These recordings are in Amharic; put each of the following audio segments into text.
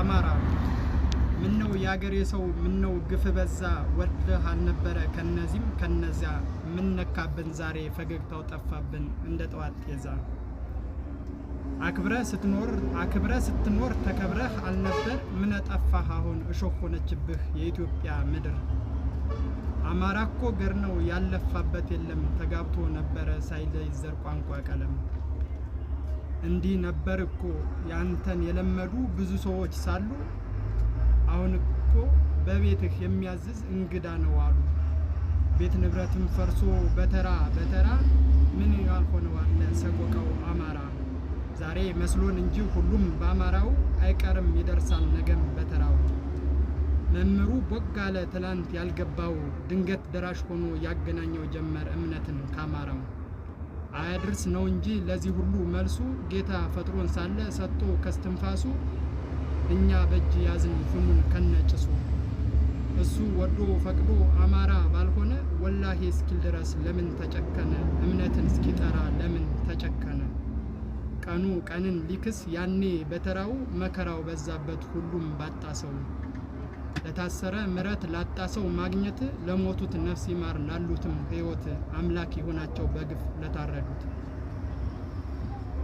አማራ ምነው ያገሬ ሰው ምነው ግፍ በዛ ወድህ አልነበረ ከነዚህም ከነዚያ ምን ነካብን ዛሬ ፈገግታው ጠፋብን እንደ ጠዋት ጤዛ አክብረ ስትኖር ተከብረህ አልነበር ምን ጠፋህ አሁን እሾህ ሆነችብህ የኢትዮጵያ ምድር አማራ እኮ ገር ነው ያለፋበት የለም ተጋብቶ ነበረ ሳይለይ ዘር ቋንቋ ቀለም እንዲህ ነበር እኮ ያንተን የለመዱ ብዙ ሰዎች ሳሉ አሁን እኮ በቤትህ የሚያዝዝ እንግዳ ነው አሉ ቤት ንብረትም ፈርሶ በተራ ምን ያልሆነው አለ ሰቆቃው አማራ ዛሬ መስሎን እንጂ ሁሉም በአማራው አይቀርም ይደርሳል ነገም በተራው መምሩ ቦጋለ ትላንት ያልገባው ድንገት ደራሽ ሆኖ ያገናኘው ጀመር እምነትን ካማራው አያድርስ ነው እንጂ ለዚህ ሁሉ መልሱ ጌታ ፈጥሮን ሳለ ሰጥቶ ከስትንፋሱ እኛ በእጅ ያዝን ፍሙን ከነጭሱ እሱ ወዶ ፈቅዶ አማራ ባልሆነ ወላሂ እስኪል ድረስ ለምን ተጨከነ እምነትን እስኪጠራ ለምን ተጨከነ ቀኑ ቀንን ሊክስ ያኔ በተራው መከራው በዛበት ሁሉም ባጣሰው ለታሰረ ምረት ላጣሰው ማግኘት ለሞቱት ነፍስ ይማር ላሉትም ሕይወት አምላክ ይሆናቸው በግፍ ለታረዱት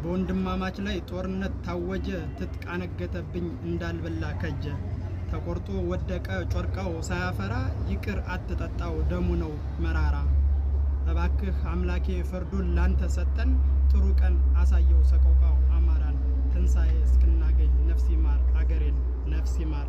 በወንድማማች ላይ ጦርነት ታወጀ ትጥቅ አነገተብኝ እንዳልበላ ከጀ ተቆርጦ ወደቀ ጮርቃው ሳያፈራ ይቅር አትጠጣው ደሙ ነው መራራ እባክህ አምላኬ ፍርዱን ላንተ ሰጠን ጥሩ ቀን አሳየው ሰቆቃው አማራን ትንሳኤ እስክናገኝ ነፍስ ይማር አገሬን ነፍስ ይማር